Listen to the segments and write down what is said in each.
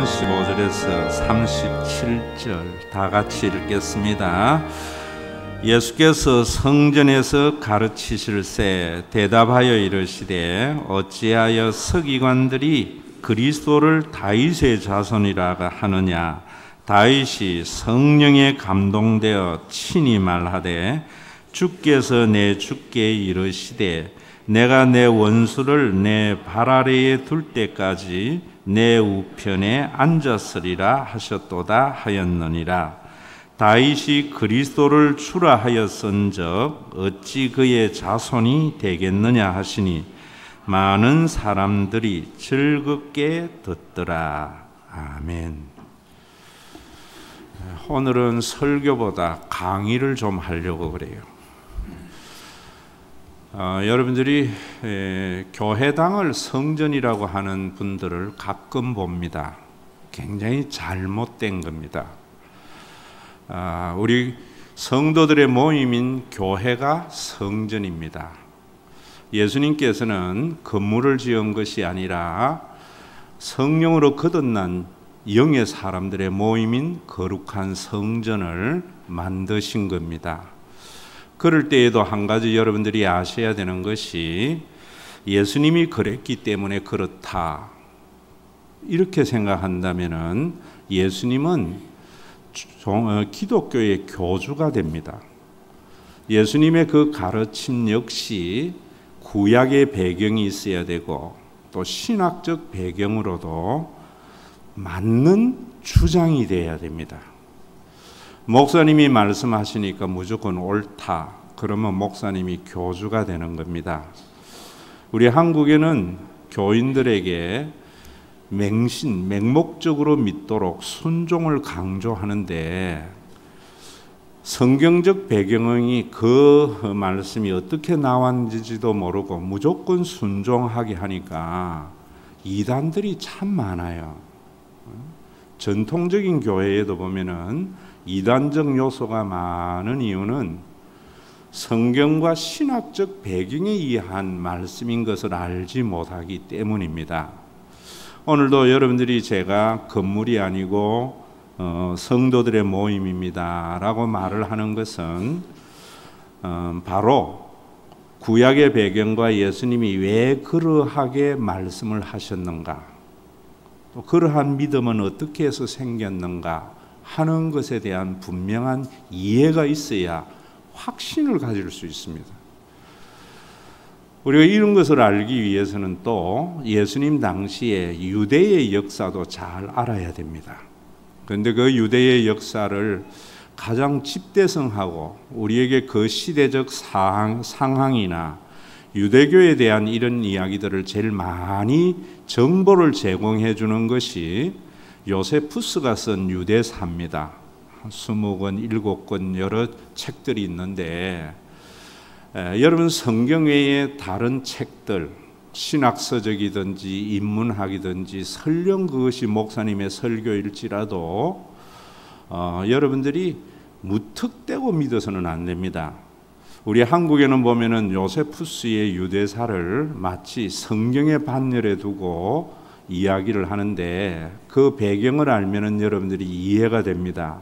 15절에서 37절 다 같이 읽겠습니다. 예수께서 성전에서 가르치실새 대답하여 이르시되 어찌하여 서기관들이 그리스도를 다윗의 자손이라 하느냐. 다윗이 성령에 감동되어 친히 말하되 주께서 내 주께 이르시되 내가 내 원수를 내 발 아래에 둘 때까지 내 우편에 앉았으리라 하셨도다 하였느니라. 다윗이 그리스도를 주라 하였은즉 어찌 그의 자손이 되겠느냐 하시니 많은 사람들이 즐겁게 듣더라. 아멘. 오늘은 설교보다 강의를 좀 하려고 그래요. 여러분들이 교회당을 성전이라고 하는 분들을 가끔 봅니다. 굉장히 잘못된 겁니다. 우리 성도들의 모임인 교회가 성전입니다. 예수님께서는 건물을 지은 것이 아니라 성령으로 거듭난 영의 사람들의 모임인 거룩한 성전을 만드신 겁니다. 그럴 때에도 한 가지 여러분들이 아셔야 되는 것이 예수님이 그랬기 때문에 그렇다 이렇게 생각한다면 예수님은 기독교의 교주가 됩니다. 예수님의 그 가르침 역시 구약의 배경이 있어야 되고 또 신학적 배경으로도 맞는 주장이 되어야 됩니다. 목사님이 말씀하시니까 무조건 옳다. 그러면 목사님이 교주가 되는 겁니다. 우리 한국에는 교인들에게 맹목적으로 믿도록 순종을 강조하는데 성경적 배경이 그 말씀이 어떻게 나왔는지도 모르고 무조건 순종하게 하니까 이단들이 참 많아요. 전통적인 교회에도 보면은 이단적 요소가 많은 이유는 성경과 신학적 배경에 의한 말씀인 것을 알지 못하기 때문입니다. 오늘도 여러분들이 제가 건물이 아니고 성도들의 모임입니다 라고 말을 하는 것은 바로 구약의 배경과 예수님이 왜 그러하게 말씀을 하셨는가, 또 그러한 믿음은 어떻게 해서 생겼는가 하는 것에 대한 분명한 이해가 있어야 확신을 가질 수 있습니다. 우리가 이런 것을 알기 위해서는 또 예수님 당시에 유대의 역사도 잘 알아야 됩니다. 그런데 그 유대의 역사를 가장 집대성하고 우리에게 그 시대적 상황이나 유대교에 대한 이런 이야기들을 제일 많이 정보를 제공해 주는 것이 요세푸스가 쓴 유대사입니다. 20권, 7권 여러 책들이 있는데 여러분 성경 외에 다른 책들, 신학서적이든지 인문학이든지 설령 그것이 목사님의 설교일지라도 여러분들이 무턱대고 믿어서는 안 됩니다. 우리 한국에는 보면은 요세푸스의 유대사를 마치 성경의 반열에 두고 이야기를 하는데 그 배경을 알면은 여러분들이 이해가 됩니다.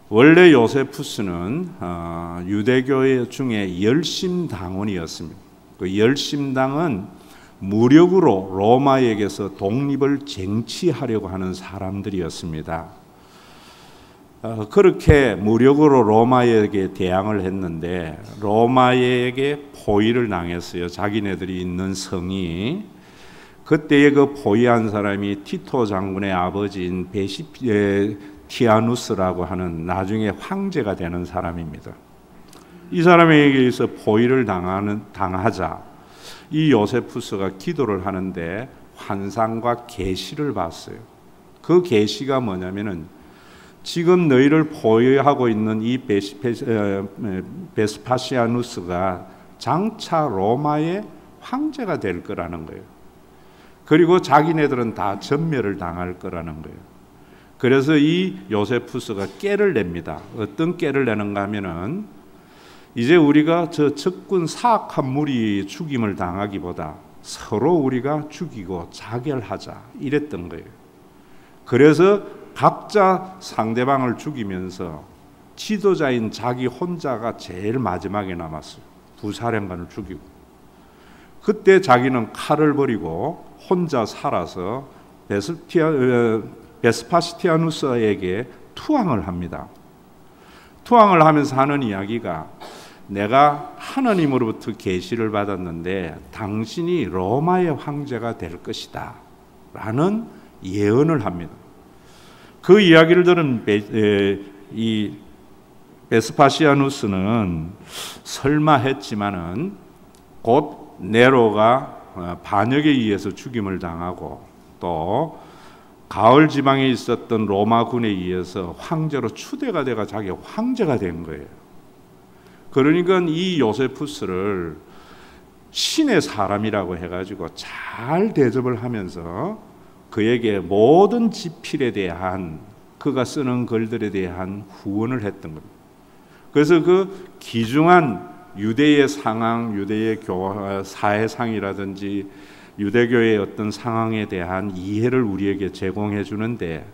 원래 요세푸스는 유대교 중에 열심당원이었습니다. 그 열심당은 무력으로 로마에게서 독립을 쟁취하려고 하는 사람들이었습니다. 그렇게 무력으로 로마에게 대항을 했는데 로마에게 포위를 당했어요. 자기네들이 있는 성이. 그때의 그 포위한 사람이 티토 장군의 아버지인 베시티아누스라고 하는 나중에 황제가 되는 사람입니다. 이 사람에게 의해서 포위를 당하자 이 요세푸스가 기도를 하는데 환상과 계시를 봤어요. 그 계시가 뭐냐면은 지금 너희를 포위하고 있는 이 베스파시아누스가 장차 로마의 황제가 될 거라는 거예요. 그리고 자기네들은 다 전멸을 당할 거라는 거예요. 그래서 이 요세푸스가 깨를 냅니다. 어떤 깨를 내는가 하면은 이제 우리가 저 적군 사악한 무리 죽임을 당하기보다 서로 우리가 죽이고 자결하자 이랬던 거예요. 그래서 각자 상대방을 죽이면서 지도자인 자기 혼자가 제일 마지막에 남았어요. 부사령관을 죽이고. 그때 자기는 칼을 버리고 혼자 살아서 베스파시티아누스에게 투항을 합니다. 투항을 하면서 하는 이야기가 내가 하나님으로부터 계시를 받았는데 당신이 로마의 황제가 될 것이다 라는 예언을 합니다. 그 이야기를 들은 이 베스파시아누스는 설마 했지만은 곧 네로가 반역에 의해서 죽임을 당하고 또 가을 지방에 있었던 로마군에 의해서 황제로 추대가 돼가 자기가 황제가 된 거예요. 그러니까 이 요세푸스를 신의 사람이라고 해가지고 잘 대접을 하면서 그에게 모든 지필에 대한 그가 쓰는 글들에 대한 후원을 했던 겁니다. 그래서 그 귀중한 유대의 상황, 유대의 사회상이라든지 유대교의 어떤 상황에 대한 이해를 우리에게 제공해 주는데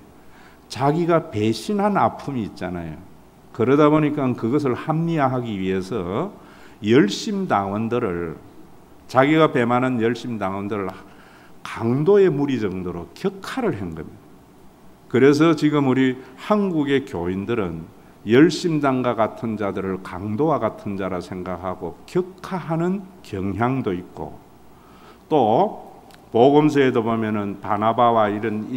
자기가 배신한 아픔이 있잖아요. 그러다 보니까 그것을 합리화하기 위해서 열심당원들을 자기가 배만한 열심당원들을 강도의 무리 정도로 격하를 한 겁니다. 그래서 지금 우리 한국의 교인들은 열심당과 같은 자들을 강도와 같은 자라 생각하고 격하하는 경향도 있고 또 복음서에도 보면은 바나바와 이런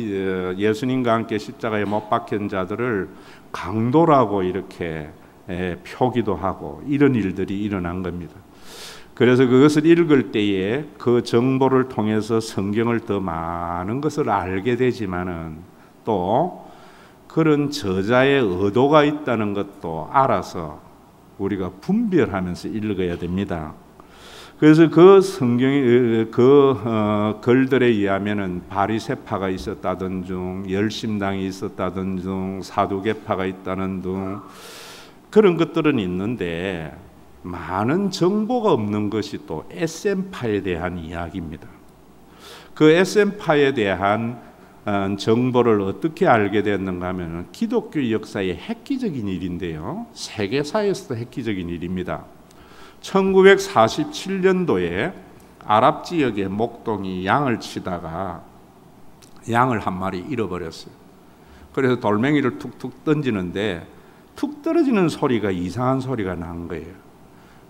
예수님과 함께 십자가에 못 박힌 자들을 강도라고 이렇게 표기도 하고 이런 일들이 일어난 겁니다. 그래서 그것을 읽을 때에 그 정보를 통해서 성경을 더 많은 것을 알게 되지만은 또 그런 저자의 의도가 있다는 것도 알아서 우리가 분별하면서 읽어야 됩니다. 그래서 그 성경의 글들에 의하면은 바리새파가 있었다던 중, 열심당이 있었다던 중, 사두개파가 있다는 등 그런 것들은 있는데 많은 정보가 없는 것이 또 SM파에 대한 이야기입니다. 그 SM파에 대한 정보를 어떻게 알게 됐는가 하면 기독교 역사의 획기적인 일인데요. 세계사에서도 획기적인 일입니다. 1947년도에 아랍 지역의 목동이 양을 치다가 양을 한 마리 잃어버렸어요. 그래서 돌멩이를 툭툭 던지는데 툭 떨어지는 소리가 이상한 소리가 난 거예요.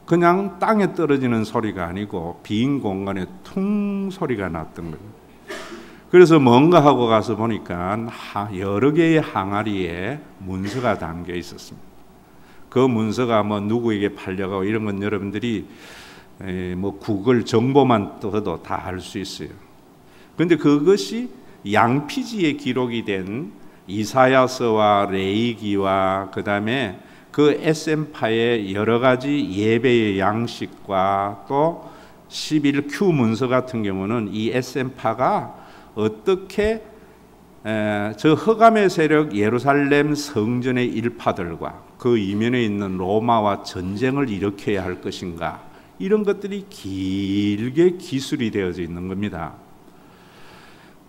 그냥 땅에 떨어지는 소리가 아니고 빈 공간에 퉁 소리가 났던 거예요. 그래서 뭔가 하고 가서 보니까 여러 개의 항아리에 문서가 담겨 있었습니다. 그 문서가 뭐 누구에게 팔려가고 이런 건 여러분들이 뭐 구글 정보만 떠도 다 알 수 있어요. 그런데 그것이 양피지에 기록이 된 이사야서와 레이기와 그 다음에 그 SM파의 여러 가지 예배의 양식과 또 11Q 문서 같은 경우는 이 SM파가 어떻게 저 흑암의 세력 예루살렘 성전의 일파들과 그 이면에 있는 로마와 전쟁을 일으켜야 할 것인가 이런 것들이 길게 기술이 되어져 있는 겁니다.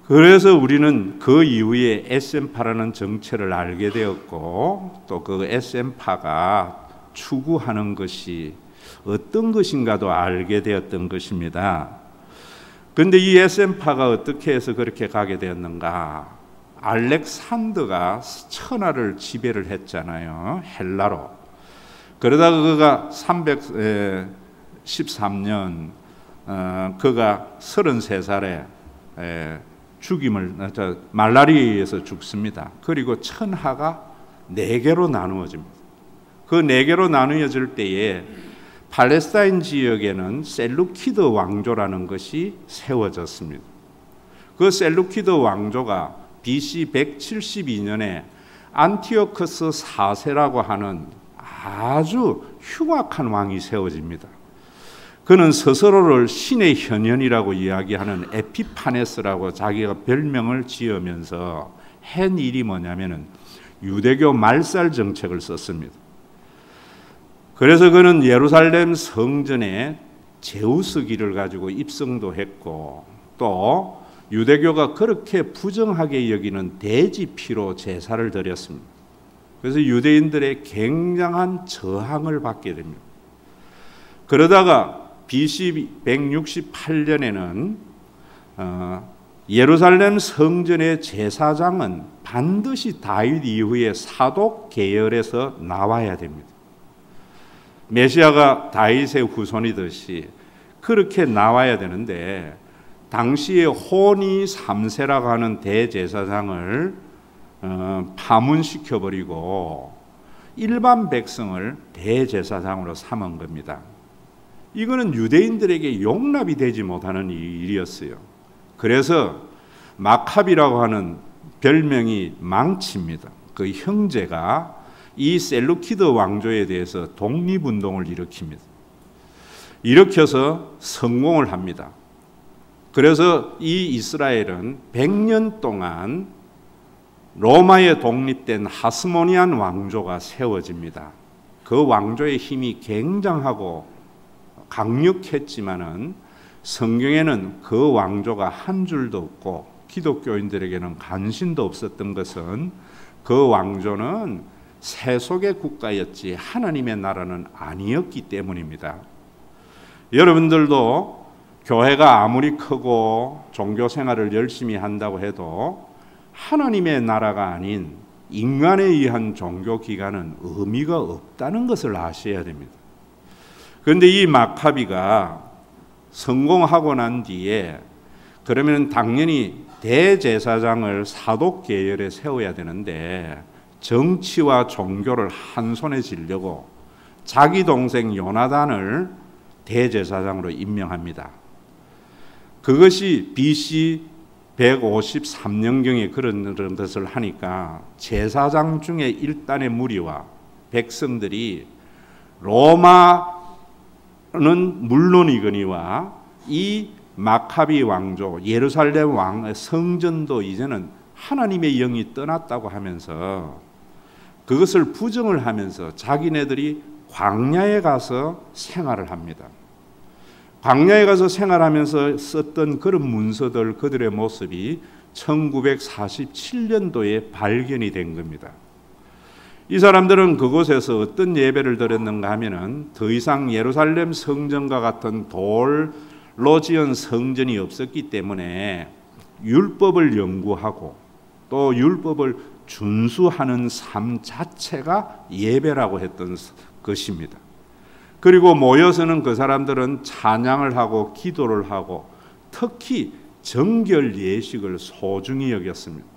그래서 우리는 그 이후에 SM파라는 정체를 알게 되었고 또 그 SM파가 추구하는 것이 어떤 것인가도 알게 되었던 것입니다. 그런데 이 SM파가 어떻게 해서 그렇게 가게 되었는가? 알렉산더가 천하를 지배를 했잖아요. 헬라로. 그러다가 그가 313년 그가 33살에 말라리아에서 죽습니다. 그리고 천하가 4개로 나누어집니다. 그 4개로 나누어질 때에 팔레스타인 지역에는 셀루키드 왕조라는 것이 세워졌습니다. 그 셀루키드 왕조가 BC 172년에 안티오커스 4세라고 하는 아주 흉악한 왕이 세워집니다. 그는 스스로를 신의 현현이라고 이야기하는 에피파네스라고 자기가 별명을 지으면서 한 일이 뭐냐면은 유대교 말살 정책을 썼습니다. 그래서 그는 예루살렘 성전에 제우스기를 가지고 입성도 했고 또 유대교가 그렇게 부정하게 여기는 돼지 피로 제사를 드렸습니다. 그래서 유대인들의 굉장한 저항을 받게 됩니다. 그러다가 BC 168년에는 예루살렘 성전의 제사장은 반드시 다윗 이후에 사독 계열에서 나와야 됩니다. 메시아가 다윗의 후손이듯이 그렇게 나와야 되는데, 당시에 호니 3세라고 하는 대제사장을 파문시켜버리고 일반 백성을 대제사장으로 삼은 겁니다. 이거는 유대인들에게 용납이 되지 못하는 일이었어요. 그래서 마카비라고 하는 별명이 망치입니다. 그 형제가 이 셀루키드 왕조에 대해서 독립운동을 일으킵니다. 일으켜서 성공을 합니다. 그래서 이 이스라엘은 100년 동안 로마에 독립된 하스모니안 왕조가 세워집니다. 그 왕조의 힘이 굉장하고 강력했지만은 성경에는 그 왕조가 한 줄도 없고 기독교인들에게는 관심도 없었던 것은 그 왕조는 세속의 국가였지 하나님의 나라는 아니었기 때문입니다. 여러분들도 교회가 아무리 크고 종교 생활을 열심히 한다고 해도 하나님의 나라가 아닌 인간에 의한 종교 기관은 의미가 없다는 것을 아셔야 됩니다. 그런데 이 마카비가 성공하고 난 뒤에 그러면 당연히 대제사장을 사독 계열에 세워야 되는데, 정치와 종교를 한 손에 쥐려고 자기 동생 요나단을 대제사장으로 임명합니다. 그것이 BC 153년경에 그런 것을 하니까 제사장 중에 일단의 무리와 백성들이 로마는 물론이거니와 이 마카비 왕조 예루살렘 왕 성전도 이제는 하나님의 영이 떠났다고 하면서 그것을 부정을 하면서 자기네들이 광야에 가서 생활을 합니다. 광야에 가서 생활하면서 썼던 그런 문서들, 그들의 모습이 1947년도에 발견이 된 겁니다. 이 사람들은 그곳에서 어떤 예배를 드렸는가 하면은 더 이상 예루살렘 성전과 같은 돌로 지은 성전이 없었기 때문에 율법을 연구하고 또 율법을 준수하는 삶 자체가 예배라고 했던 것입니다. 그리고 모여서는 그 사람들은 찬양을 하고 기도를 하고 특히 정결 예식을 소중히 여겼습니다.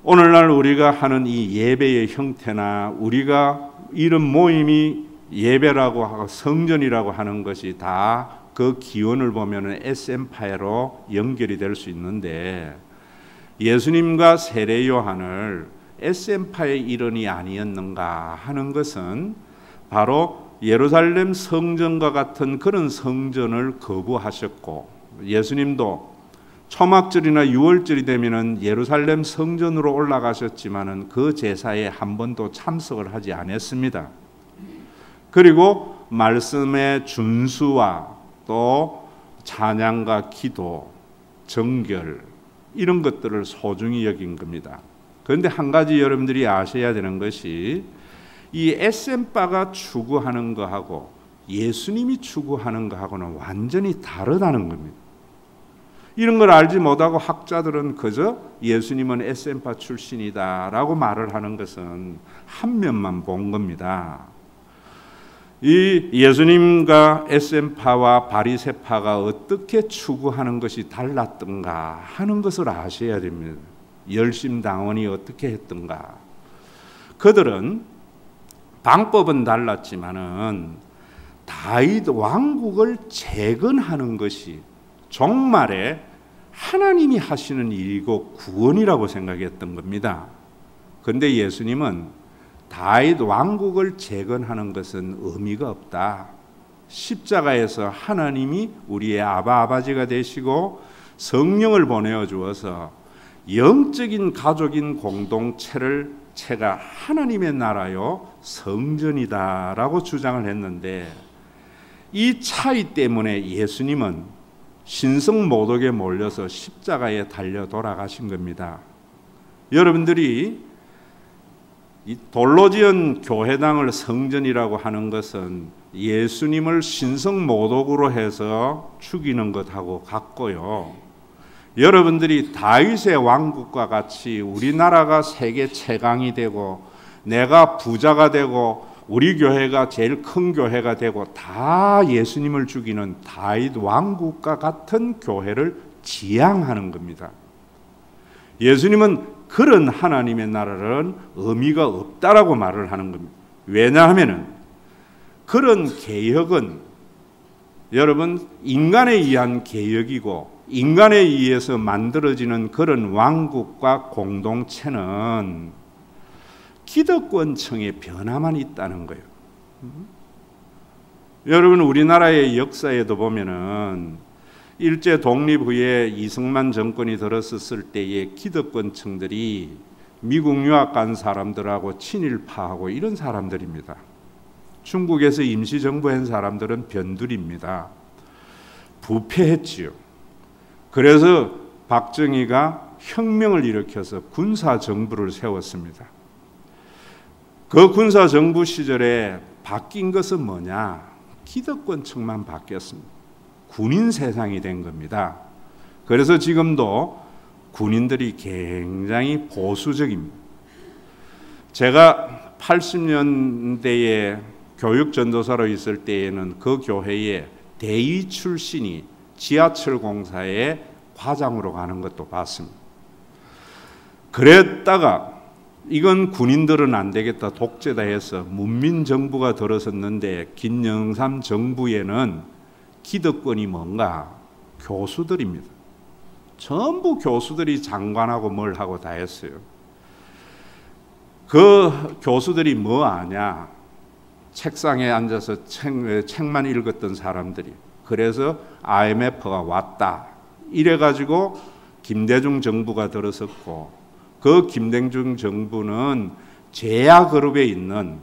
오늘날 우리가 하는 이 예배의 형태나 우리가 이런 모임이 예배라고 하고 성전이라고 하는 것이 다 그 기원을 보면은 SM파로 연결이 될 수 있는데, 예수님과 세례 요한을 SM파의 일원이 아니었는가 하는 것은 바로 예루살렘 성전과 같은 그런 성전을 거부하셨고, 예수님도 초막절이나 유월절이 되면은 예루살렘 성전으로 올라가셨지만은 그 제사에 한 번도 참석을 하지 않았습니다. 그리고 말씀의 준수와 또 찬양과 기도, 정결 이런 것들을 소중히 여긴 겁니다. 그런데 한 가지 여러분들이 아셔야 되는 것이 이 SM파가 추구하는 것하고 예수님이 추구하는 것하고는 완전히 다르다는 겁니다. 이런 걸 알지 못하고 학자들은 그저 예수님은 SM파 출신이다라고 말을 하는 것은 한 면만 본 겁니다. 이 예수님과 SM파와 바리새파가 어떻게 추구하는 것이 달랐던가 하는 것을 아셔야 됩니다. 열심당원이 어떻게 했던가. 그들은 방법은 달랐지만은 다윗 왕국을 재건하는 것이 종말에 하나님이 하시는 일이고 구원이라고 생각했던 겁니다. 그런데 예수님은 다윗 왕국을 재건하는 것은 의미가 없다. 십자가에서 하나님이 우리의 아버지가 되시고 성령을 보내어 주어서 영적인 가족인 공동체가 하나님의 나라요 성전이다라고 주장을 했는데, 이 차이 때문에 예수님은 신성 모독에 몰려서 십자가에 달려 돌아가신 겁니다. 여러분들이 이 돌로 지은 교회당을 성전이라고 하는 것은 예수님을 신성 모독으로 해서 죽이는 것하고 같고요. 여러분들이 다윗의 왕국과 같이 우리나라가 세계 최강이 되고 내가 부자가 되고 우리 교회가 제일 큰 교회가 되고 다 예수님을 죽이는 다윗 왕국과 같은 교회를 지향하는 겁니다. 예수님은 그런 하나님의 나라는 의미가 없다라고 말을 하는 겁니다. 왜냐하면 그런 개혁은 여러분 인간에 의한 개혁이고 인간에 의해서 만들어지는 그런 왕국과 공동체는 기득권층의 변화만 있다는 거예요. 여러분 우리나라의 역사에도 보면은 일제 독립 후에 이승만 정권이 들었을 때에 기득권층들이 미국 유학 간 사람들하고 친일파하고 이런 사람들입니다. 중국에서 임시정부한 사람들은 변두리입니다. 부패했지요. 그래서 박정희가 혁명을 일으켜서 군사정부를 세웠습니다. 그 군사정부 시절에 바뀐 것은 뭐냐? 기득권층만 바뀌었습니다. 군인 세상이 된 겁니다. 그래서 지금도 군인들이 굉장히 보수적입니다. 제가 80년대에 교육 전도사로 있을 때에는 그 교회에 대위 출신이 지하철 공사에 과장으로 가는 것도 봤습니다. 그랬다가 이건 군인들은 안 되겠다, 독재다 해서 문민정부가 들어섰는데 김영삼 정부에는 기득권이 뭔가? 교수들입니다. 전부 교수들이 장관하고 뭘 하고 다 했어요. 그 교수들이 뭐 아냐? 책상에 앉아서 책만 읽었던 사람들이. 그래서 IMF가 왔다. 이래가지고 김대중 정부가 들어섰고 그 김대중 정부는 제야그룹에 있는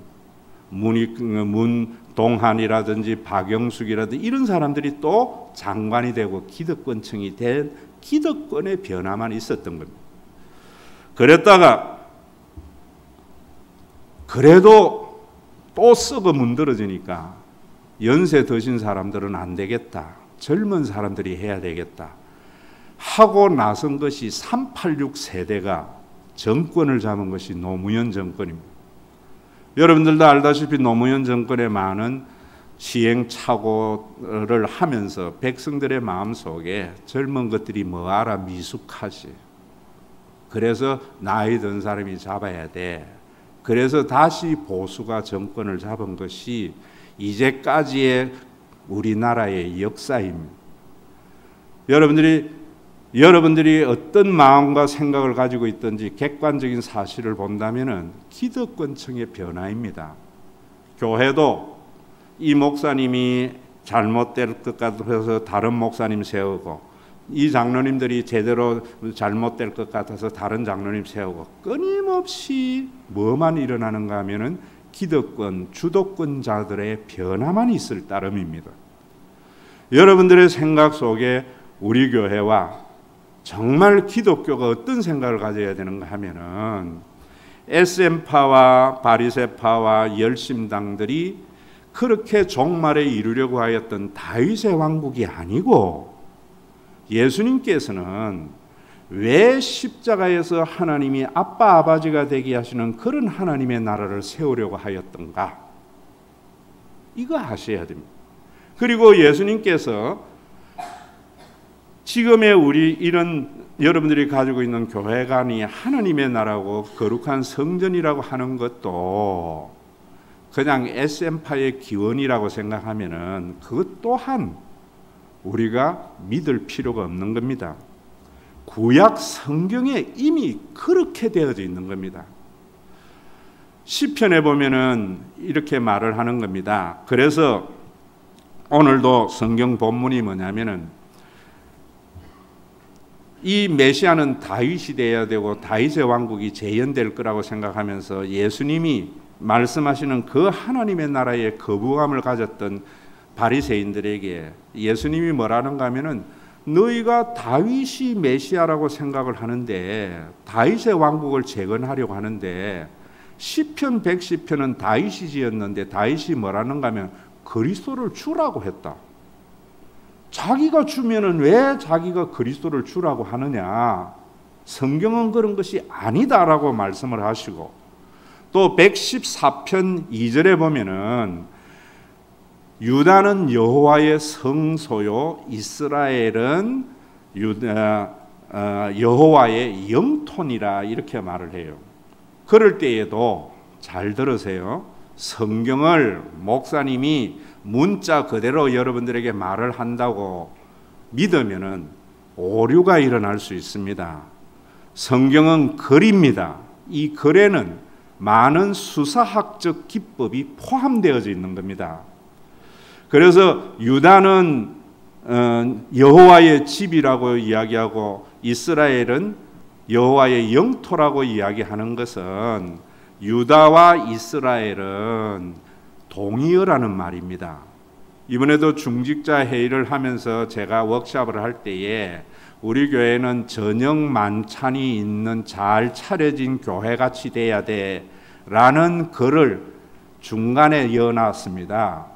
문동한이라든지 박영숙이라든지 이런 사람들이 또 장관이 되고 기득권층이 된 기득권의 변화만 있었던 겁니다. 그랬다가 그래도 또 썩어 문드러지니까 연세 드신 사람들은 안 되겠다. 젊은 사람들이 해야 되겠다. 하고 나선 것이 386 세대가 정권을 잡은 것이 노무현 정권입니다. 여러분들도 알다시피 노무현 정권의 많은 시행착오를 하면서 백성들의 마음속에 젊은 것들이 뭐하라 미숙하지. 그래서 나이 든 사람이 잡아야 돼. 그래서 다시 보수가 정권을 잡은 것이 이제까지의 우리나라의 역사입니다. 여러분들이 어떤 마음과 생각을 가지고 있든지 객관적인 사실을 본다면은 기득권층의 변화입니다. 교회도 이 목사님이 잘못될 것 같아서 다른 목사님 세우고 이 장로님들이 제대로 잘못될 것 같아서 다른 장로님 세우고 끊임없이 뭐만 일어나는가 하면은 기득권, 주도권자들의 변화만 있을 따름입니다. 여러분들의 생각 속에 우리 교회와 정말 기독교가 어떤 생각을 가져야 되는가 하면은 SM파와 바리새파와 열심당들이 그렇게 종말에 이루려고 하였던 다윗의 왕국이 아니고 예수님께서는 왜 십자가에서 하나님이 아빠 아버지가 되게 하시는 그런 하나님의 나라를 세우려고 하였던가? 이거 아셔야 됩니다. 그리고 예수님께서 지금의 우리 이런 여러분들이 가지고 있는 교회관이 하나님의 나라고 거룩한 성전이라고 하는 것도 그냥 SM파의 기원이라고 생각하면은 그것 또한 우리가 믿을 필요가 없는 겁니다. 구약 성경에 이미 그렇게 되어져 있는 겁니다. 시편에 보면은 이렇게 말을 하는 겁니다. 그래서 오늘도 성경 본문이 뭐냐면은 이 메시아는 다윗이 되어야 되고 다윗의 왕국이 재현될 거라고 생각하면서 예수님이 말씀하시는 그 하나님의 나라에 거부감을 가졌던 바리새인들에게 예수님이 뭐라는가 하면은 너희가 다윗이 메시아라고 생각을 하는데, 다윗의 왕국을 재건하려고 하는데, 시편 110편은 다윗이 지었는데 다윗이 뭐라는가 하면 그리스도를 주라고 했다. 자기가 주면은 왜 자기가 그리스도를 주라고 하느냐? 성경은 그런 것이 아니다라고 말씀을 하시고, 또 114편 2절에 보면은 유다는 여호와의 성소요 이스라엘은 여호와의 영토니라 이렇게 말을 해요. 그럴 때에도 잘 들으세요. 성경을 목사님이 문자 그대로 여러분들에게 말을 한다고 믿으면은 오류가 일어날 수 있습니다. 성경은 글입니다. 이 글에는 많은 수사학적 기법이 포함되어져 있는 겁니다. 그래서 유다는 여호와의 집이라고 이야기하고 이스라엘은 여호와의 영토라고 이야기하는 것은 유다와 이스라엘은 동의어라는 말입니다. 이번에도 중직자 회의를 하면서 제가 워크숍을 할 때에 우리 교회는 저녁 만찬이 있는 잘 차려진 교회같이 돼야 돼 라는 글을 중간에 이어놨습니다.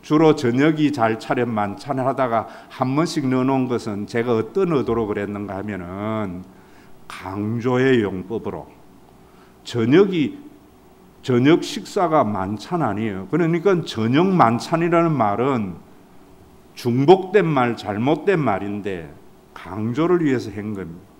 주로 저녁이 잘 차린 만찬을 하다가 한 번씩 넣어놓은 것은 제가 어떤 의도로 그랬는가 하면은 강조의 용법으로 저녁 식사가 만찬 아니에요. 그러니까 저녁 만찬이라는 말은 중복된 말, 잘못된 말인데 강조를 위해서 한 겁니다.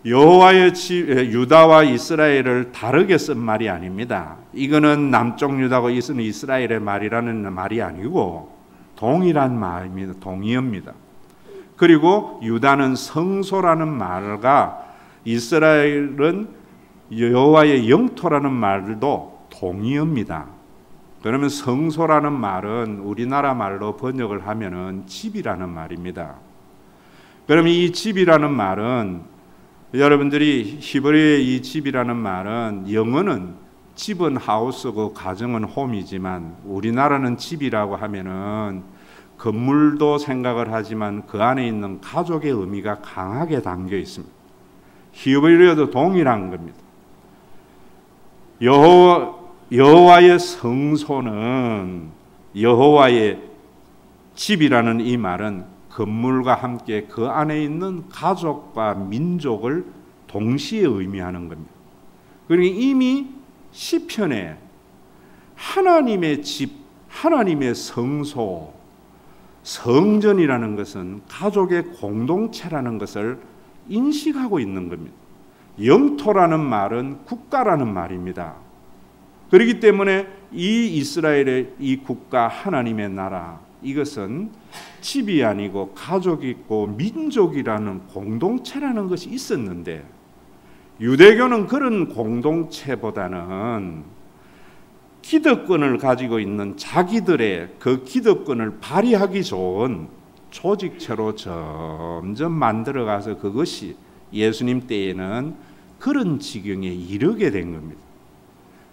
여호와의 집, 유다와 이스라엘을 다르게 쓴 말이 아닙니다. 이거는 남쪽 유다고 이거는 이스라엘의 말이라는 말이 아니고 동일한 말입니다. 동의어입니다. 그리고 유다는 성소라는 말과 이스라엘은 여호와의 영토라는 말도 동의어입니다. 그러면 성소라는 말은 우리나라 말로 번역을 하면은 집이라는 말입니다. 그러면 이 집이라는 말은 여러분들이 히브리어의 이 집이라는 말은 영어는 집은 하우스고 가정은 홈이지만 우리나라는 집이라고 하면은 건물도 생각을 하지만 그 안에 있는 가족의 의미가 강하게 담겨 있습니다. 히브리어도 동일한 겁니다. 여호와의 성소는 여호와의 집이라는 이 말은 건물과 함께 그 안에 있는 가족과 민족을 동시에 의미하는 겁니다. 그러니까 이미 시편에 하나님의 집, 하나님의 성소, 성전이라는 것은 가족의 공동체라는 것을 인식하고 있는 겁니다. 영토라는 말은 국가라는 말입니다. 그렇기 때문에 이 이스라엘의 이 국가 하나님의 나라, 이것은 집이 아니고 가족이 있고 민족이라는 공동체라는 것이 있었는데 유대교는 그런 공동체보다는 기득권을 가지고 있는 자기들의 그 기득권을 발휘하기 좋은 조직체로 점점 만들어가서 그것이 예수님 때에는 그런 지경에 이르게 된 겁니다.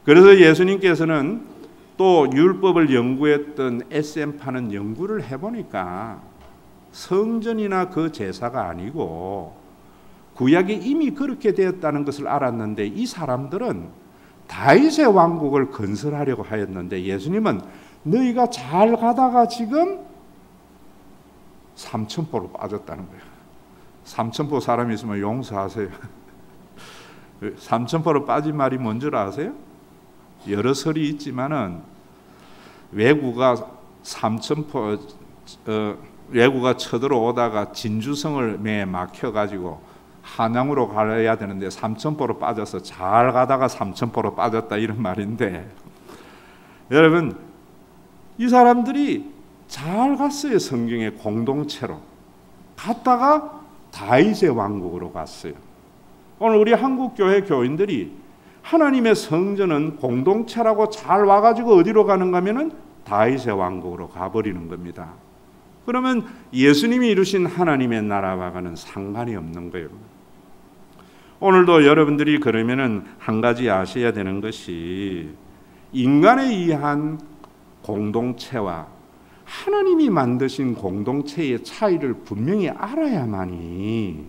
그래서 예수님께서는 또 율법을 연구했던 SM파는 연구를 해보니까 성전이나 그 제사가 아니고 구약에 이미 그렇게 되었다는 것을 알았는데 이 사람들은 다윗의 왕국을 건설하려고 하였는데 예수님은 너희가 잘 가다가 지금 삼천포로 빠졌다는 거예요. 삼천포 사람이 있으면 용서하세요. 삼천포로 빠진 말이 뭔 줄 아세요? 여러 설이 있지만은 왜구가 왜구가 쳐들어오다가 진주성을 매에 막혀가지고 한양으로 가야 되는데 삼천포로 빠져서 잘 가다가 삼천포로 빠졌다 이런 말인데 여러분 이 사람들이 잘 갔어요. 성경의 공동체로 갔다가 다윗의 왕국으로 갔어요. 오늘 우리 한국교회 교인들이 하나님의 성전은 공동체라고 잘 와가지고 어디로 가는가 하면은 다윗의 왕국으로 가버리는 겁니다. 그러면 예수님이 이루신 하나님의 나라와는 상관이 없는 거예요. 오늘도 여러분들이 그러면은 한 가지 아셔야 되는 것이 인간에 의한 공동체와 하나님이 만드신 공동체의 차이를 분명히 알아야만이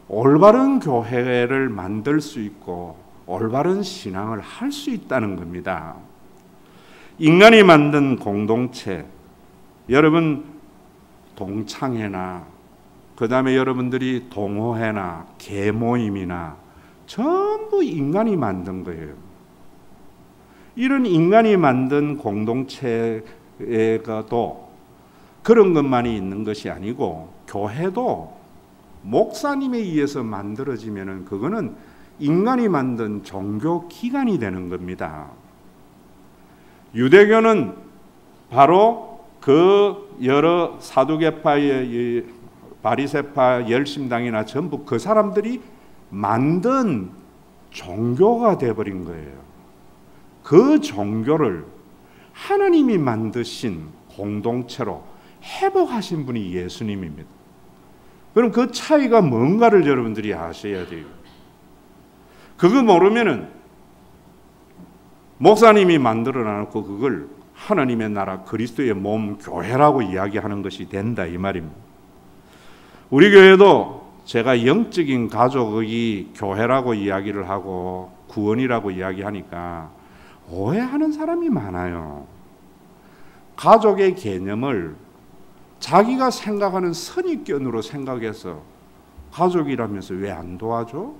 올바른 교회를 만들 수 있고 올바른 신앙을 할 수 있다는 겁니다. 인간이 만든 공동체, 여러분 동창회나 그 다음에 여러분들이 동호회나 계모임이나 전부 인간이 만든 거예요. 이런 인간이 만든 공동체가 또 그런 것만이 있는 것이 아니고 교회도 목사님에 의해서 만들어지면은 그거는 인간이 만든 종교 기관이 되는 겁니다. 유대교는 바로 그 여러 사두개파의 바리새파 열심당이나 전부 그 사람들이 만든 종교가 되어버린 거예요. 그 종교를 하나님이 만드신 공동체로 회복하신 분이 예수님입니다. 그럼 그 차이가 뭔가를 여러분들이 아셔야 돼요. 그거 모르면은 목사님이 만들어 놔놓고 그걸 하나님의 나라 그리스도의 몸 교회라고 이야기하는 것이 된다 이 말입니다. 우리 교회도 제가 영적인 가족이 교회라고 이야기를 하고 구원이라고 이야기하니까 오해하는 사람이 많아요. 가족의 개념을 자기가 생각하는 선입견으로 생각해서 가족이라면서 왜 안 도와줘?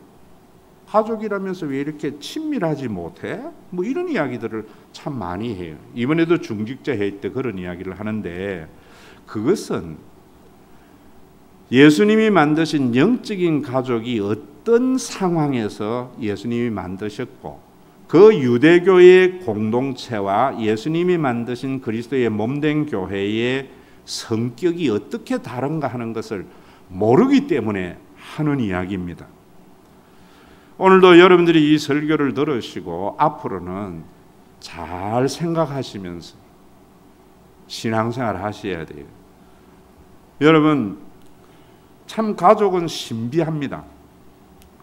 가족이라면서 왜 이렇게 친밀하지 못해? 뭐 이런 이야기들을 참 많이 해요. 이번에도 중직자 회의 때 그런 이야기를 하는데 그것은 예수님이 만드신 영적인 가족이 어떤 상황에서 예수님이 만드셨고 그 유대교의 공동체와 예수님이 만드신 그리스도의 몸된 교회의 성격이 어떻게 다른가 하는 것을 모르기 때문에 하는 이야기입니다. 오늘도 여러분들이 이 설교를 들으시고 앞으로는 잘 생각하시면서 신앙생활 하셔야 돼요. 여러분 참 가족은 신비합니다.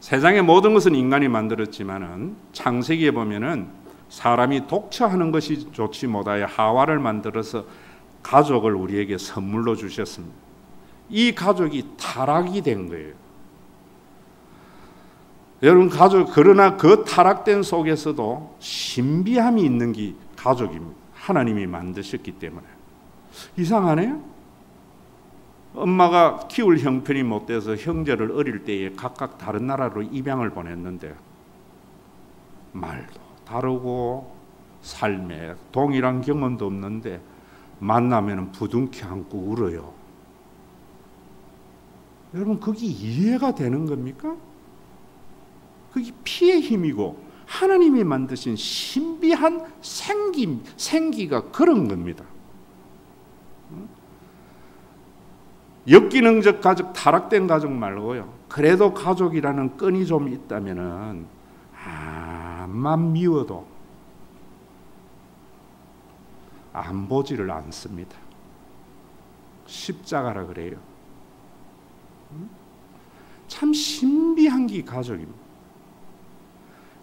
세상의 모든 것은 인간이 만들었지만은 창세기에 보면은 사람이 독처하는 것이 좋지 못하여 하와를 만들어서 가족을 우리에게 선물로 주셨습니다. 이 가족이 타락이 된 거예요. 여러분 가족 그러나 그 타락된 속에서도 신비함이 있는 게 가족입니다. 하나님이 만드셨기 때문에. 이상하네요. 엄마가 키울 형편이 못 돼서 형제를 어릴 때에 각각 다른 나라로 입양을 보냈는데 말도 다르고 삶에 동일한 경험도 없는데 만나면 부둥켜 안고 울어요. 여러분 그게 이해가 되는 겁니까? 그게 피의 힘이고 하나님이 만드신 신비한 생기가 그런 겁니다. 역기능적 가족, 타락된 가족 말고요. 그래도 가족이라는 끈이 좀 있다면은 암만 미워도 안 보지를 않습니다. 십자가라 그래요. 참 신비한 게 가족입니다.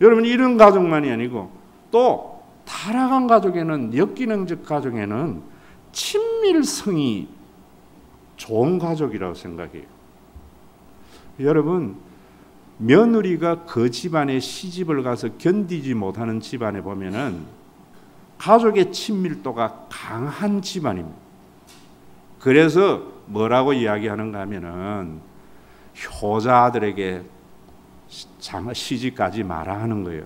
여러분 이런 가족만이 아니고 또 타락한 가족에는 역기능적 가족에는 친밀성이 좋은 가족이라고 생각해요. 여러분 며느리가 그 집안에 시집을 가서 견디지 못하는 집안에 보면은 가족의 친밀도가 강한 집안입니다. 그래서 뭐라고 이야기하는가 하면은 효자들에게 시집 가지 마라 하는 거예요.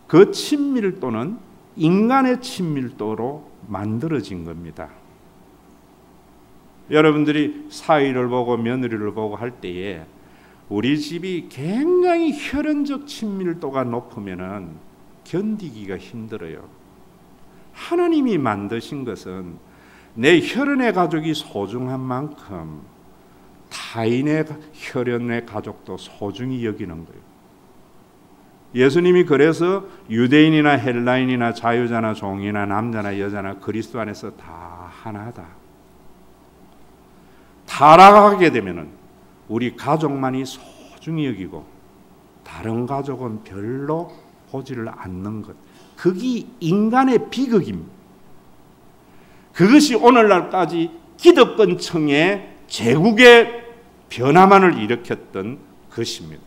그 친밀도는 인간의 친밀도로 만들어진 겁니다. 여러분들이 사위를 보고 며느리를 보고 할 때에 우리 집이 굉장히 혈연적 친밀도가 높으면은 견디기가 힘들어요. 하나님이 만드신 것은 내 혈연의 가족이 소중한 만큼 타인의 혈연의 가족도 소중히 여기는 거예요. 예수님이 그래서 유대인이나 헬라인이나 자유자나 종이나 남자나 여자나 그리스도 안에서 다 하나다. 타락하게 되면은 우리 가족만이 소중히 여기고 다른 가족은 별로 보지를 않는 것. 그게 인간의 비극입니다. 그것이 오늘날까지 기득권층의 제국의 변화만을 일으켰던 것입니다.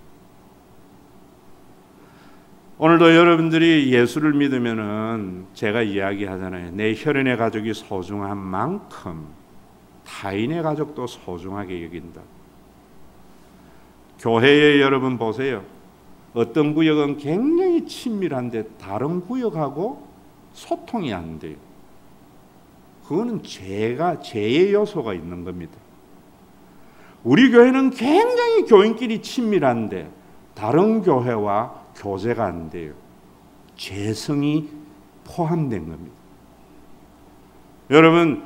오늘도 여러분들이 예수를 믿으면은 제가 이야기하잖아요. 내 혈연의 가족이 소중한 만큼 타인의 가족도 소중하게 여긴다. 교회에 여러분 보세요. 어떤 구역은 굉장히 친밀한데 다른 구역하고 소통이 안 돼요. 그거는 죄의 요소가 있는 겁니다. 우리 교회는 굉장히 교인끼리 친밀한데 다른 교회와 교제가 안 돼요. 죄성이 포함된 겁니다. 여러분,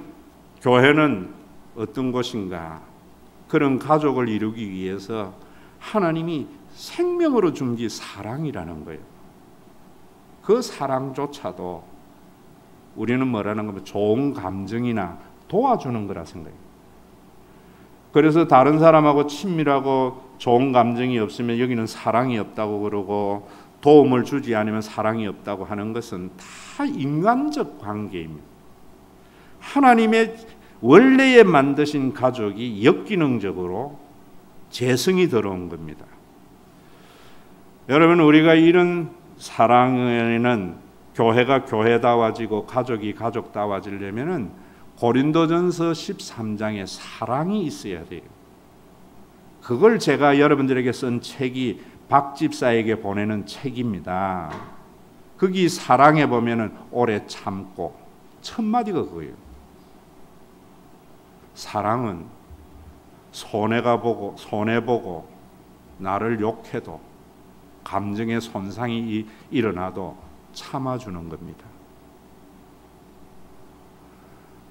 교회는 어떤 곳인가? 그런 가족을 이루기 위해서 하나님이 생명으로 준 게 사랑이라는 거예요. 그 사랑조차도 우리는 뭐라는 거면 좋은 감정이나 도와주는 거라 생각해요. 그래서 다른 사람하고 친밀하고 좋은 감정이 없으면 여기는 사랑이 없다고 그러고 도움을 주지 않으면 사랑이 없다고 하는 것은 다 인간적 관계입니다. 하나님의 원래에 만드신 가족이 역기능적으로 재성이 들어온 겁니다. 여러분, 우리가 이런 사랑에는 교회가 교회다워지고 가족이 가족다워지려면은 고린도전서 13장에 사랑이 있어야 돼요. 그걸 제가 여러분들에게 쓴 책이 박 집사에게 보내는 책입니다. 거기 사랑에 보면은 오래 참고 첫 마디가 그거예요. 사랑은 손해보고 나를 욕해도 감정의 손상이 일어나도 참아주는 겁니다.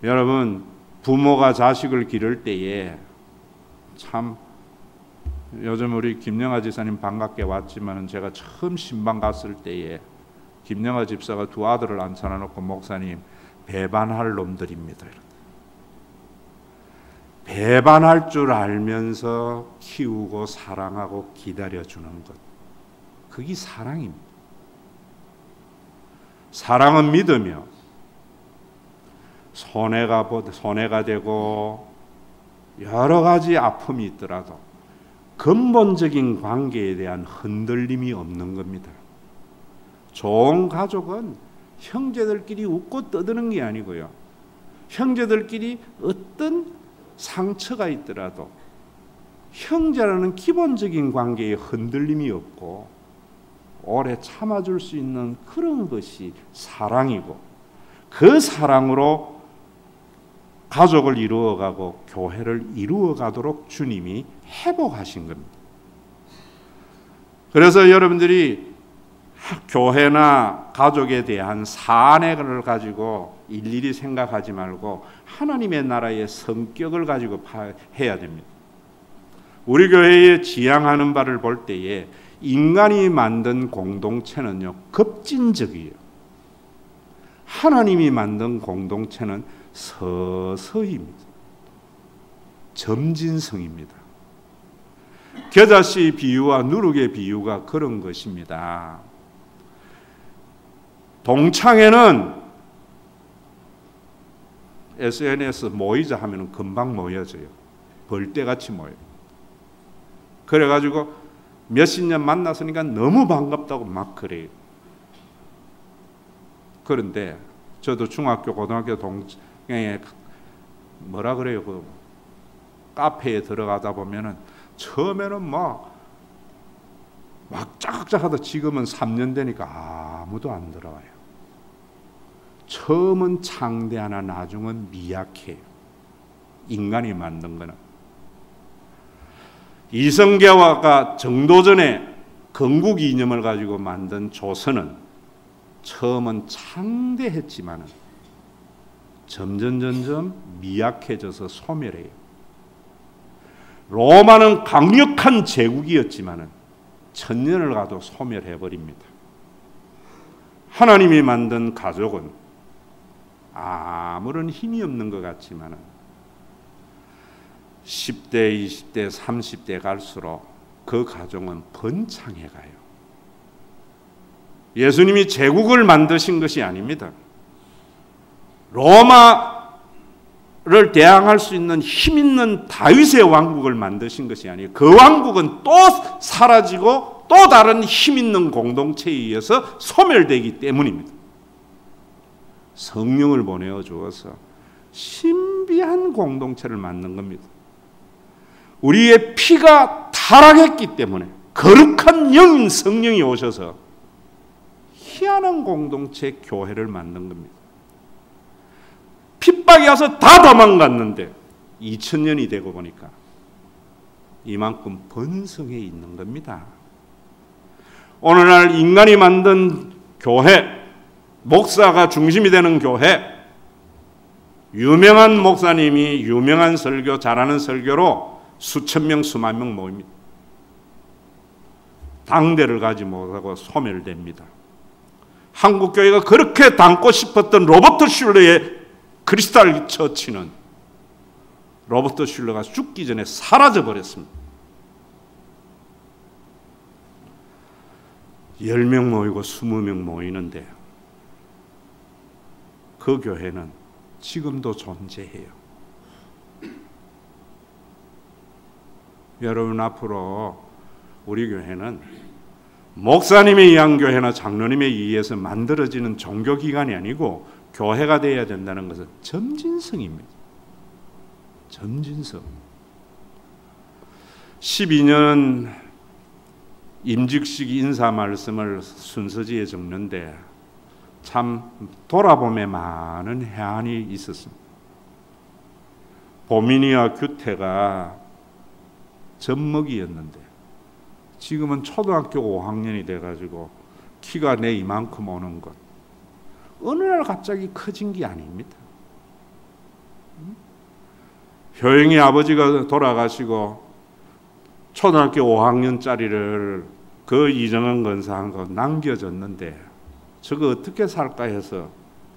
여러분, 부모가 자식을 기를 때에 참 요즘 우리 김영하 집사님 반갑게 왔지만 제가 처음 신방 갔을 때에 김영하 집사가 두 아들을 앉혀놓고 목사님 배반할 놈들입니다. 배반할 줄 알면서 키우고 사랑하고 기다려주는 것, 그게 사랑입니다. 사랑은 믿으며 손해가 되고 여러 가지 아픔이 있더라도 근본적인 관계에 대한 흔들림이 없는 겁니다. 좋은 가족은 형제들끼리 웃고 떠드는 게 아니고요. 형제들끼리 어떤 상처가 있더라도 형제라는 기본적인 관계에 흔들림이 없고 오래 참아줄 수 있는 그런 것이 사랑이고, 그 사랑으로 가족을 이루어가고 교회를 이루어가도록 주님이 회복하신 겁니다. 그래서 여러분들이 교회나 가족에 대한 사안을 가지고 일일이 생각하지 말고 하나님의 나라의 성격을 가지고 해야 됩니다. 우리 교회에 지향하는 바를 볼 때에 인간이 만든 공동체는요, 급진적이에요. 하나님이 만든 공동체는 서서히입니다. 점진성입니다. 겨자씨 비유와 누룩의 비유가 그런 것입니다. 동창회는 SNS 모이자 하면 금방 모여져요. 벌떼같이 모여요. 그래가지고 몇십 년 만났으니까 너무 반갑다고 막 그래요. 그런데 저도 중학교, 고등학교 동창회 뭐라 그래요? 그 카페에 들어가다 보면은 처음에는 막 짝짝하다 지금은 3년 되니까 아무도 안 들어와요. 처음은 창대하나 나중은 미약해요. 인간이 만든 거는. 이성계화가 정도전에 건국 이념을 가지고 만든 조선은 처음은 창대했지만 점점 미약해져서 소멸해요. 로마는 강력한 제국이었지만 천년을 가도 소멸해버립니다. 하나님이 만든 가족은 아무런 힘이 없는 것 같지만 10대, 20대, 30대 갈수록 그 가정은 번창해 가요. 예수님이 제국을 만드신 것이 아닙니다. 로마 대항할 수 있는 힘 있는 다윗의 왕국을 만드신 것이 아니에요. 그 왕국은 또 사라지고 또 다른 힘 있는 공동체에 의해서 소멸되기 때문입니다. 성령을 보내어 주어서 신비한 공동체를 만든 겁니다. 우리의 피가 타락했기 때문에 거룩한 영인 성령이 오셔서 희한한 공동체 교회를 만든 겁니다. 핍박이 와서 다 도망갔는데 2000년이 되고 보니까 이만큼 번성해 있는 겁니다. 오늘날 인간이 만든 교회, 목사가 중심이 되는 교회, 유명한 목사님이 유명한 설교, 잘하는 설교로 수천 명, 수만 명 모입니다. 당대를 가지 못하고 소멸됩니다. 한국교회가 그렇게 닮고 싶었던 로버트 슐러의 크리스탈 처치는 로버트 슐러가 죽기 전에 사라져 버렸습니다. 10명 모이고 20명 모이는데 그 교회는 지금도 존재해요. 여러분, 앞으로 우리 교회는 목사님에 의한 교회나 장로님에 의해서 만들어지는 종교기관이 아니고 교회가 되어야 된다는 것은 점진성입니다. 점진성. 12년 임직식 인사 말씀을 순서지에 적는데 참 돌아보면 많은 해안이 있었습니다. 보민이와 규태가 젖먹이였는데 지금은 초등학교 5학년이 돼가지고 키가 내 이만큼 오는 것. 어느 날 갑자기 커진 게 아닙니다. 효영이 아버지가 돌아가시고 초등학교 5학년짜리를 그 이정은 건사한테 남겨줬는데 저거 어떻게 살까 해서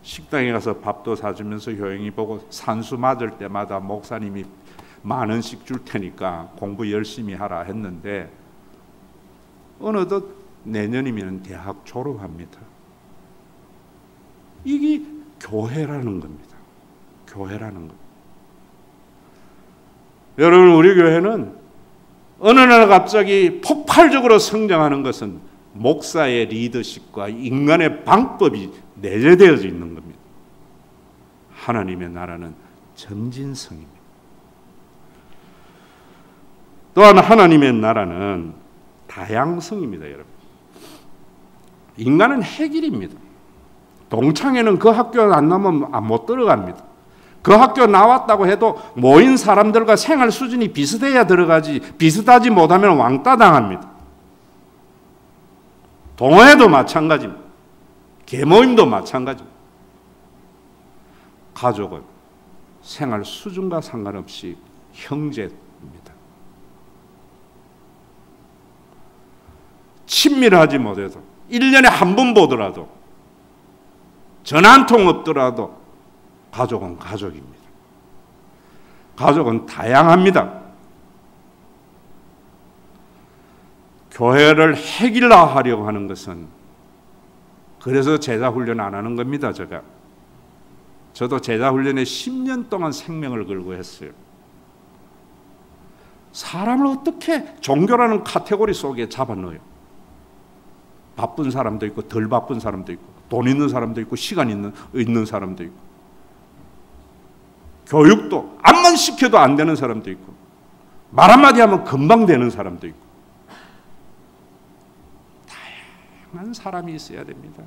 식당에 가서 밥도 사주면서 효영이 보고 산수 맞을 때마다 목사님이 10,000원씩 줄 테니까 공부 열심히 하라 했는데 어느덧 내년이면 대학 졸업합니다. 이게 교회라는 겁니다. 교회라는 것. 여러분, 우리 교회는 어느 날 갑자기 폭발적으로 성장하는 것은 목사의 리더십과 인간의 방법이 내재되어져 있는 겁니다. 하나님의 나라는 점진성입니다. 또한 하나님의 나라는 다양성입니다, 여러분. 인간은 해길입니다. 동창회는 그 학교 안 나오면 못 들어갑니다. 그 학교 나왔다고 해도 모인 사람들과 생활 수준이 비슷해야 들어가지, 비슷하지 못하면 왕따 당합니다. 동호회도 마찬가지입니다. 계모임도 마찬가지입니다. 가족은 생활 수준과 상관없이 형제입니다. 친밀하지 못해도 1년에 한 번 보더라도 전화 한 통 없더라도 가족은 가족입니다. 가족은 다양합니다. 교회를 획일화하려고 하는 것은 그래서 제자훈련 안 하는 겁니다. 저도 제자훈련에 10년 동안 생명을 걸고 했어요. 사람을 어떻게 종교라는 카테고리 속에 잡아넣어요? 바쁜 사람도 있고 덜 바쁜 사람도 있고 돈 있는 사람도 있고 시간 있는 사람도 있고 교육도 암만 시켜도 안 되는 사람도 있고 말 한마디 하면 금방 되는 사람도 있고 다양한 사람이 있어야 됩니다.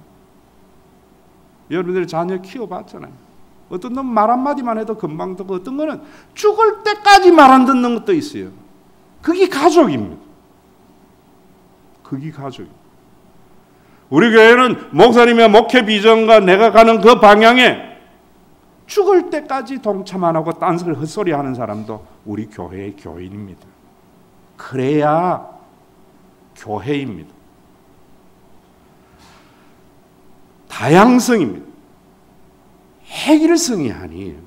여러분들이 자녀 키워봤잖아요. 어떤 놈 말 한마디만 해도 금방 듣고 어떤 거는 죽을 때까지 말 안 듣는 것도 있어요. 그게 가족입니다. 그게 가족입니다. 우리 교회는 목사님의 목회 비전과 내가 가는 그 방향에 죽을 때까지 동참 안 하고 딴소리 헛소리 하는 사람도 우리 교회의 교인입니다. 그래야 교회입니다. 다양성입니다. 획일성이 아니에요.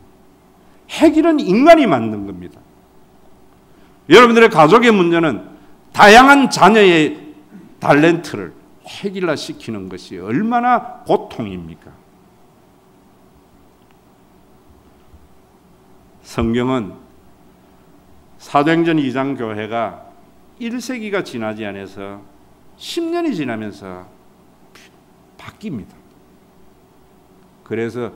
획일은 인간이 만든 겁니다. 여러분들의 가족의 문제는 다양한 자녀의 탤런트를 획일화시키는 것이 얼마나 고통입니까? 성경은 사도행전 2장 교회가 1세기가 지나지 않아서 10년이 지나면서 바뀝니다. 그래서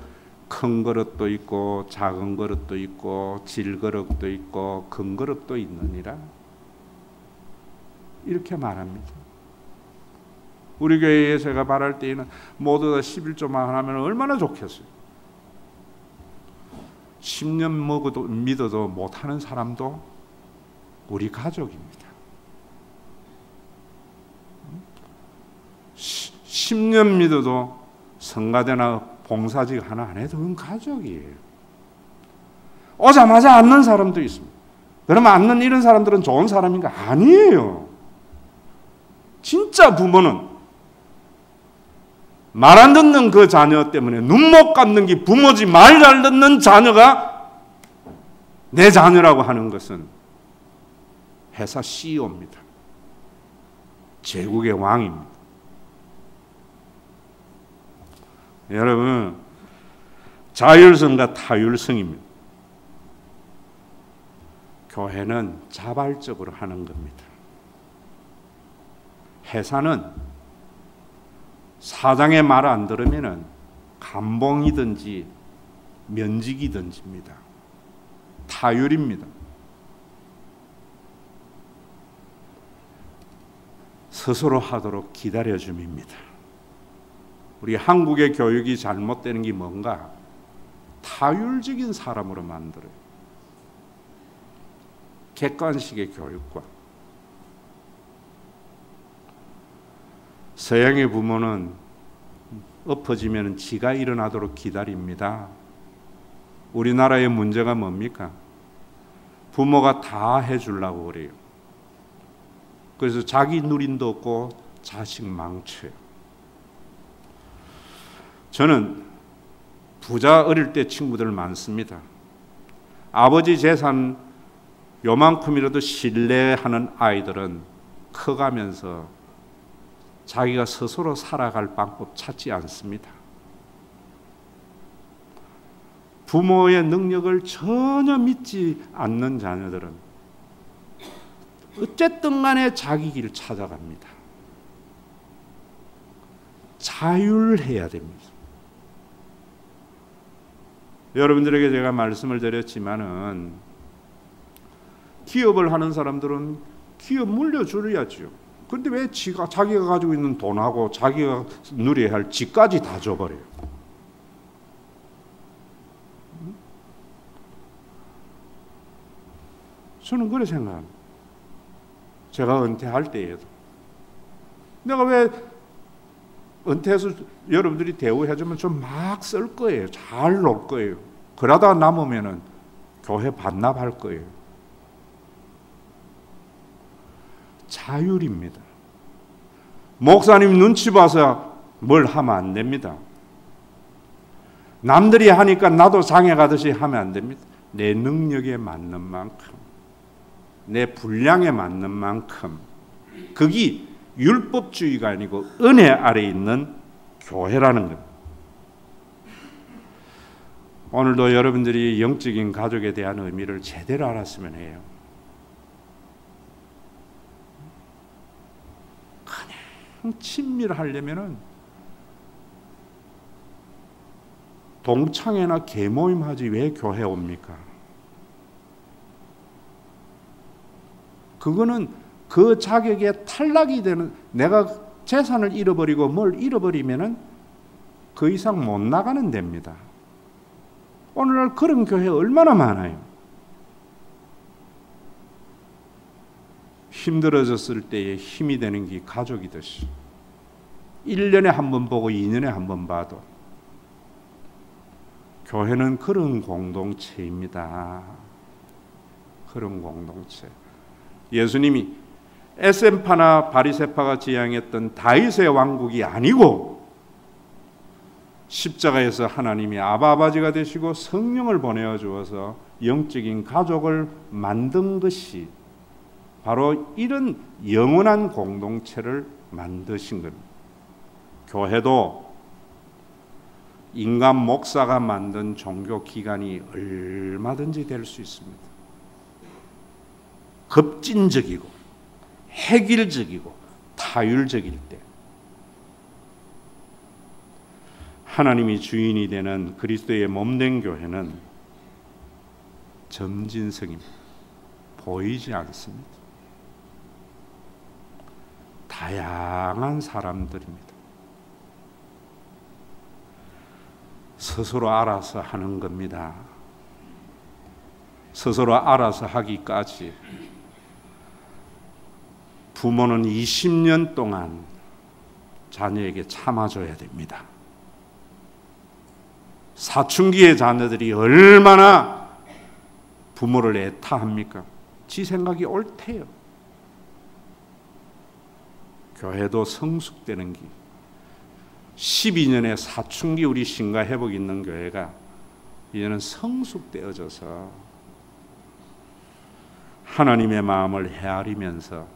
큰 그릇도 있고 작은 그릇도 있고 질그릇도 있고 금그릇도 있느니라 이렇게 말합니다. 우리 교회에 제가 말할 때에는 모두 다 11조만 하면 얼마나 좋겠어요. 10년 먹어도 믿어도 못하는 사람도 우리 가족입니다. 10년 믿어도 성가대나 봉사직 하나 안 해도 그건 가족이에요. 오자마자 앉는 사람도 있습니다. 그러면 앉는 이런 사람들은 좋은 사람인가? 아니에요. 진짜 부모는 말 안 듣는 그 자녀 때문에 눈 못 감는 게 부모지, 말 잘 듣는 자녀가 내 자녀라고 하는 것은 회사 CEO입니다. 제국의 왕입니다. 여러분, 자율성과 타율성입니다. 교회는 자발적으로 하는 겁니다. 회사는 사장의 말 안 들으면 감봉이든지 면직이든지입니다. 타율입니다. 스스로 하도록 기다려줌입니다. 우리 한국의 교육이 잘못되는 게 뭔가? 타율적인 사람으로 만들어요. 객관식의 교육과. 서양의 부모는 엎어지면 지가 일어나도록 기다립니다. 우리나라의 문제가 뭡니까? 부모가 다 해주려고 그래요. 그래서 자기 누린도 없고 자식 망쳐요. 저는 부자 어릴 때 친구들 많습니다. 아버지 재산 요만큼이라도 신뢰하는 아이들은 커가면서 자기가 스스로 살아갈 방법 찾지 않습니다. 부모의 능력을 전혀 믿지 않는 자녀들은 어쨌든 간에 자기 길을 찾아갑니다. 자율해야 됩니다. 여러분들에게 제가 말씀을 드렸지만은 기업을 하는 사람들은 기업 물려줘야죠. 그런데 왜 자기가 가지고 있는 돈하고 자기가 누려야 할 집까지 다 줘버려요? 저는 그렇게 생각합니다. 제가 은퇴할 때에도 내가 왜 은퇴해서 여러분들이 대우해주면 좀 막 쓸 거예요. 잘 놀 거예요. 그러다가 남으면은 교회 반납할 거예요. 자율입니다. 목사님 눈치 봐서 뭘 하면 안 됩니다. 남들이 하니까 나도 장에 가듯이 하면 안 됩니다. 내 능력에 맞는 만큼, 내 분량에 맞는 만큼, 그게 율법주의가 아니고 은혜 아래 있는 교회라는 겁니다. 오늘도 여러분들이 영적인 가족에 대한 의미를 제대로 알았으면 해요. 그냥 친밀하려면은 동창회나 계모임 하지 왜 교회 옵니까? 그거는 그 자격에 탈락이 되는, 내가 재산을 잃어버리고 뭘 잃어버리면은 그 이상 못 나가는 데입니다. 오늘날 그런 교회 얼마나 많아요. 힘들어졌을 때에 힘이 되는 게 가족이듯이 1년에 한 번 보고 2년에 한 번 봐도 교회는 그런 공동체입니다. 그런 공동체. 예수님이 에센파나 바리새파가 지향했던 다윗의 왕국이 아니고 십자가에서 하나님이 아버지가 되시고 성령을 보내어 주어서 영적인 가족을 만든 것이 바로 이런 영원한 공동체를 만드신 겁니다. 교회도 인간 목사가 만든 종교 기관이 얼마든지 될 수 있습니다. 급진적이고 획일적이고 타율적일 때 하나님이 주인이 되는 그리스도의 몸된 교회는 점진성입니다. 보이지 않습니다. 다양한 사람들입니다. 스스로 알아서 하는 겁니다. 스스로 알아서 하기까지 부모는 20년 동안 자녀에게 참아줘야 됩니다. 사춘기의 자녀들이 얼마나 부모를 애타합니까? 지 생각이 옳대요. 교회도 성숙되는 길. 12년의 사춘기 우리 신과 회복 있는 교회가 이제는 성숙되어져서 하나님의 마음을 헤아리면서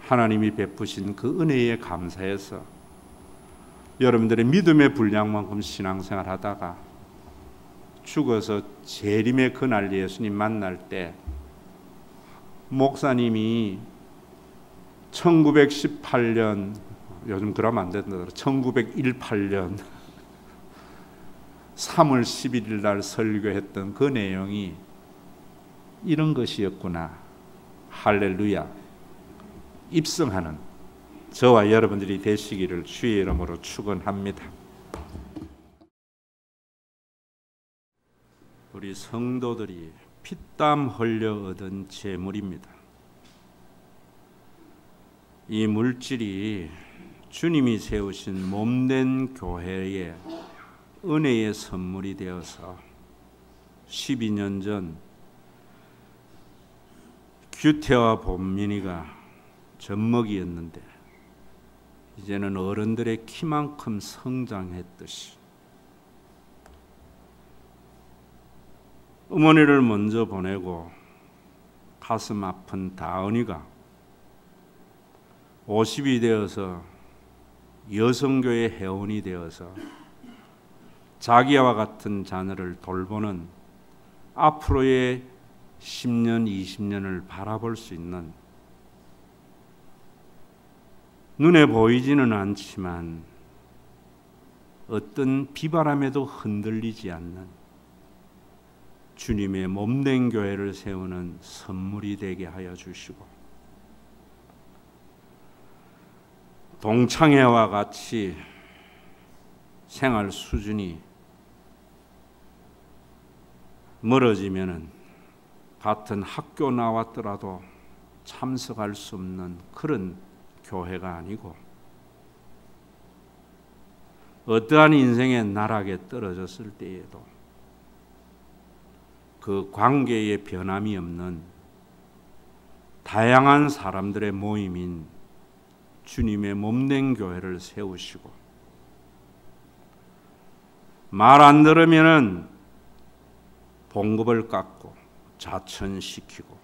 하나님이 베푸신 그 은혜에 감사해서 여러분들의 믿음의 분량만큼 신앙생활 하다가 죽어서 재림의 그날 예수님 만날 때 목사님이 1918년 요즘 그러면 안 된다. 1918년 3월 11일 날 설교했던 그 내용이 이런 것이었구나. 할렐루야. 입성하는 저와 여러분들이 되시기를 주의 이름으로 축원합니다. 우리 성도들이 피땀 흘려 얻은 재물입니다. 이 물질이 주님이 세우신 몸된 교회의 은혜의 선물이 되어서 12년 전 규태와 본민이가 젖먹이였는데 이제는 어른들의 키만큼 성장했듯이 어머니를 먼저 보내고 가슴 아픈 다은이가 50이 되어서 여성교회 회원이 되어서 자기와 같은 자녀를 돌보는 앞으로의 10년, 20년을 바라볼 수 있는 눈에 보이지는 않지만 어떤 비바람에도 흔들리지 않는 주님의 몸된 교회를 세우는 선물이 되게 하여 주시고 동창회와 같이 생활 수준이 멀어지면은 같은 학교 나왔더라도 참석할 수 없는 그런 교회가 아니고 어떠한 인생의 나락에 떨어졌을 때에도 그 관계에 변함이 없는 다양한 사람들의 모임인 주님의 몸된 교회를 세우시고 말 안 들으면은 봉급을 깎고 자천시키고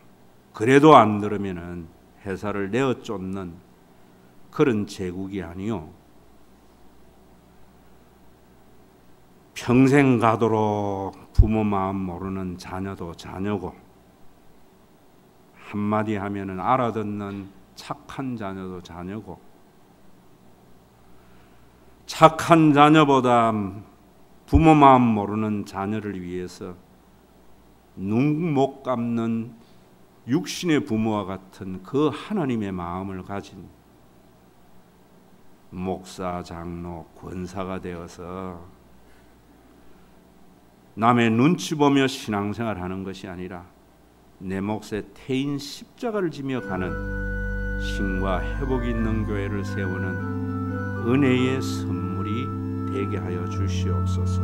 그래도 안 들으면은 회사를 내어 쫓는 그런 제국이 아니요 평생 가도록 부모 마음 모르는 자녀도 자녀고 한마디 하면은 알아듣는 착한 자녀도 자녀고 착한 자녀보다 부모 마음 모르는 자녀를 위해서 눈 못 감는 육신의 부모와 같은 그 하나님의 마음을 가진 목사, 장로, 권사가 되어서 남의 눈치 보며 신앙생활하는 것이 아니라 내 몫에 태인 십자가를 지며 가는 신과 회복이 있는 교회를 세우는 은혜의 선물이 되게 하여 주시옵소서.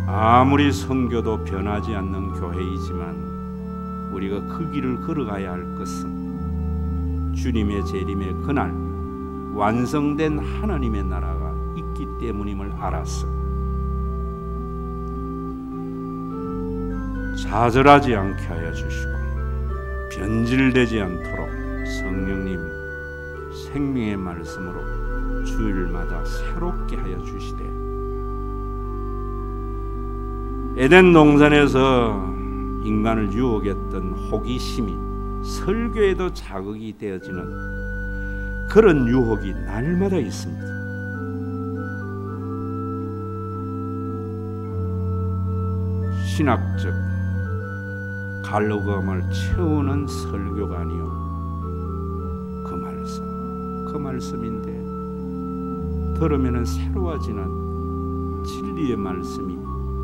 아무리 선교도 변하지 않는 교회이지만 우리가 그 길을 걸어가야 할 것은 주님의 재림의 그날 완성된 하나님의 나라가 있기 때문임을 알았어. 좌절하지 않게 하여 주시고 변질되지 않도록 성령님 생명의 말씀으로 주일마다 새롭게 하여 주시되 에덴 동산에서 인간을 유혹했던 호기심이 설교에도 자극이 되어지는 그런 유혹이 날마다 있습니다. 신학적 갈로감을 채우는 설교가 아니요 그 말씀인데 들으면 새로워지는 진리의 말씀이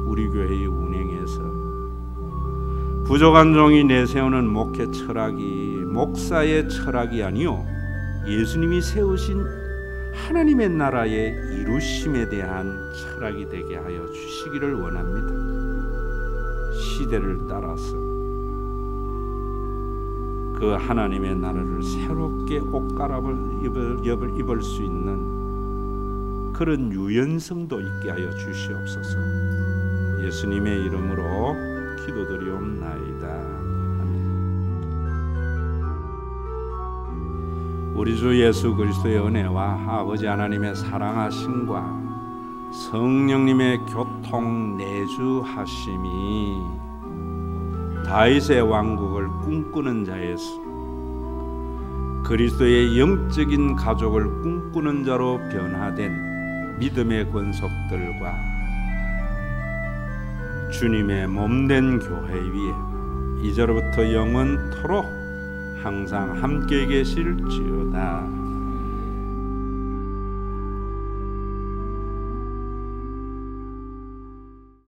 우리 교회의 운행에서 부족한 종이 내세우는 목회 철학이 목사의 철학이 아니요 예수님이 세우신 하나님의 나라의 이루심에 대한 철학이 되게 하여 주시기를 원합니다. 시대를 따라서 그 하나님의 나라를 새롭게 옷가락을 입을 수 있는 그런 유연성도 있게 하여 주시옵소서. 예수님의 이름으로 기도드리옵나이다. 아멘. 우리 주 예수 그리스도의 은혜와 아버지 하나님의 사랑하심과 성령님의 교통 내주하심이 다윗의 왕국을 꿈꾸는 자에서 그리스도의 영적인 가족을 꿈꾸는 자로 변화된 믿음의 권속들과 주님의 몸된 교회 위에 이제로부터 영원토록 항상 함께 계실지어다.